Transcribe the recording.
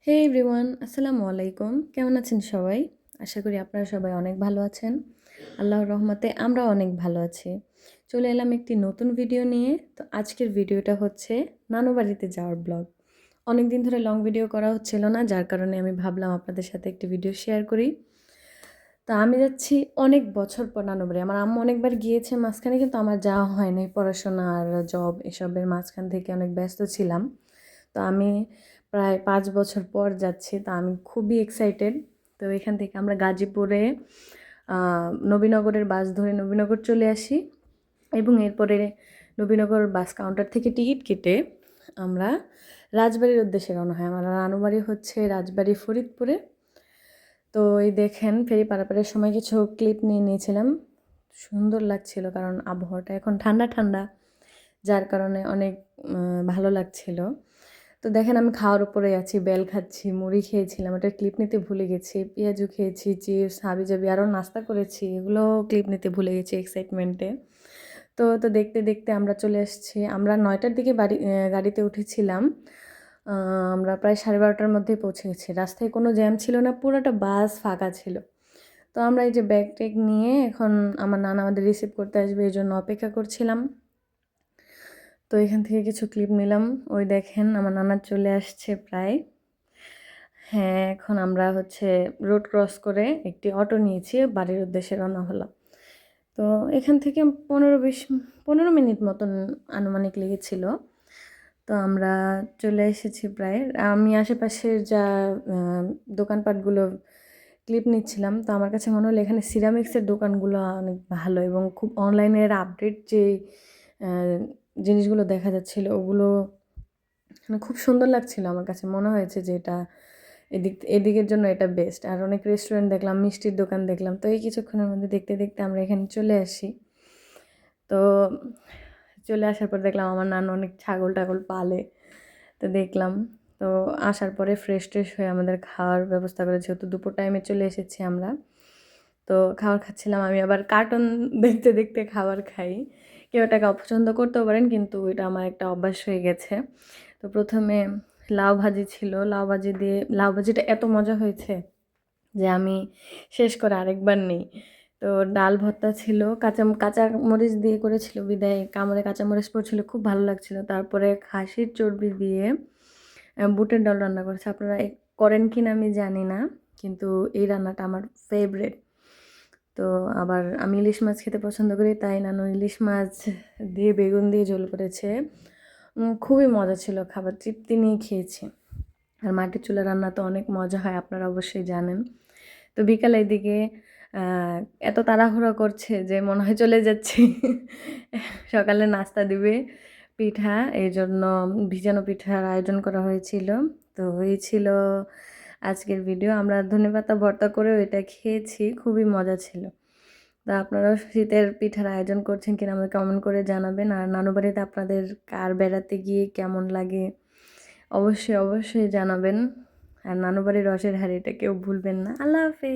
হে everyone, আসসালামু আলাইকুম। কেমন আছেন সবাই? আশা করি আপনারা সবাই অনেক ভালো আছেন। আল্লাহর রহমতে আমরাও অনেক ভালো আছি। চলে এলাম একটি নতুন ভিডিও নিয়ে। তো আজকের ভিডিওটা হচ্ছে নানু বাড়িতে যাওয়ার ব্লগ। অনেক দিন ধরে লং ভিডিও করা হচ্ছিল না, যার কারণে আমি ভাবলাম আপনাদের সাথে একটি ভিডিও শেয়ার করি। তো আমি যাচ্ছি অনেক বছর পর নানু বাড়ি। আমার আম্মু অনেকবার গিয়েছে মাঝখানে, কিন্তু আমার যাওয়া হয়নি। পড়াশোনা আর জব এসবের মাঝখান থেকে অনেক ব্যস্ত ছিলাম। তো আমি প্রায় 5 বছর পর যাচ্ছি। তো আমি খুবই এক্সাইটেড। তো এখান থেকে আমরা গাজীপুরে নবীনগরের বাস ধরে নবীনগর চলে আসি এবং এরপরে নবীনগর বাস কাউন্টার থেকে টিকিট কেটে আমরা রাজবাড়ির উদ্দেশ্যে রওনা হয়। আমার নানু বাড়ি হচ্ছে রাজবাড়ি ফরিদপুরে। তো এই দেখেন, ফেরি পারাপারের সময় কিছু ক্লিপ নিয়ে নিয়েছিলাম। সুন্দর লাগছিল কারণ আবহাওয়াটা এখন ঠান্ডা ঠান্ডা, যার কারণে অনেক ভালো লাগছিল। তো দেখেন, আমি খাওয়ার উপরে আছি, বেল খাচ্ছি, মুড়ি খেয়েছিলাম, এটা ক্লিপ নিতে ভুলে গেছি, পেঁয়াজু খেয়েছি, চিপস, হাবিজাবি আরও নাস্তা করেছি, এগুলো ক্লিপ নিতে ভুলে গেছি এক্সাইটমেন্টে। তো দেখতে দেখতে আমরা চলে এসেছি। আমরা 9টার দিকে গাড়িতে উঠেছিলাম। আমরা প্রায় 12:30টার মধ্যেই পৌঁছে গেছি। রাস্তায় কোনো জ্যাম ছিল না, পুরোটা বাস ফাঁকা ছিল। তো আমরা এই যে ব্যাগ ট্যাগ নিয়ে এখন আমার নানা আমাদের রিসিভ করতে আসবে, এই জন্য অপেক্ষা করছিলাম। তো এখান থেকে কিছু ক্লিপ নিলাম। ওই দেখেন আমার নানা চলে আসছে প্রায়। হ্যাঁ, এখন আমরা হচ্ছে রোড ক্রস করে একটি অটো নিয়েছি, বাড়ির উদ্দেশ্যে রওনা হলাম। তো এখান থেকে 15 মিনিট মতন আনুমানিক লেগেছিল। তো আমরা চলে এসেছি প্রায়। আমি আশেপাশের যা দোকানপাটগুলো ক্লিপ নিচ্ছিলাম, তো আমার কাছে মনে হলো এখানে সিরামিক্সের দোকানগুলো অনেক ভালো এবং খুব অনলাইনের আপডেট যে জিনিসগুলো দেখা যাচ্ছিলো ওগুলো মানে খুব সুন্দর লাগছিল। আমার কাছে মনে হয়েছে যে এটা এদিকের জন্য এটা বেস্ট। আর অনেক রেস্টুরেন্ট দেখলাম, মিষ্টির দোকান দেখলাম। তো এই কিছুক্ষণের মধ্যে দেখতে দেখতে আমরা এখানে চলে আসি। তো চলে আসার পর দেখলাম আমার নানু অনেক ছাগল টাগল পালে। তো দেখলাম। তো আসার পরে ফ্রেশ ট্রেশ হয়ে আমাদের খাওয়ার ব্যবস্থা করে, যেহেতু দুপুর টাইমে চলে এসেছি আমরা। তো খাবার খাচ্ছিলাম, আমি আবার কার্টুন দেখতে দেখতে খাবার খাই। কেউ এটাকে অপছন্দ করতেও পারেন, কিন্তু এটা আমার একটা অভ্যাস হয়ে গেছে। তো প্রথমে লাউ ভাজি ছিল, লাউ ভাজিটা এত মজা হয়েছে যে আমি শেষ করে আরেকবার নেই। তো ডাল ভর্তা ছিল, কাঁচা কাঁচা মরিচ দিয়ে করেছিল বিদায় কামড়ে কাঁচা মরিচ পড়ছিল, খুব ভালো লাগছিল। তারপরে খাসির চর্বি দিয়ে বুটের ডাল রান্না করেছে। আপনারা করেন কি না আমি জানি না, কিন্তু এই রান্নাটা আমার ফেভারেট। তো আবার আমি ইলিশ মাছ খেতে পছন্দ করি, তাই নানু ইলিশ মাছ দিয়ে বেগুন দিয়ে ঝোল করেছে। খুবই মজা ছিল, খাবার তৃপ্তি নিয়ে খেয়েছি। আর মাটির চুলা রান্না তো অনেক মজা হয়, আপনারা অবশ্যই জানেন। তো বিকালে এদিকে এত তাড়াহুড়ো করছে যে মনে হয় চলে যাচ্ছি। সকালে নাস্তা দিবে পিঠা, এই জন্য ভিজানো পিঠার আয়োজন করা হয়েছিল। তো এই ছিল আজকের ভিডিও। আমরা ধনেপাতা ভর্তা করেও এটা খেয়েছি, খুবই মজা ছিল। তো আপনারাও শীতের পিঠার আয়োজন করছেন কিনা আমাকে কমেন্ট করে জানাবেন। আর নানু বাড়িতে আপনাদের কার বেড়াতে গিয়ে কেমন লাগে অবশ্যই অবশ্যই জানাবেন। আর নানু বাড়ির রসের হাঁড়িটা কেউ ভুলবেন না। আল্লাহ হাফেজ।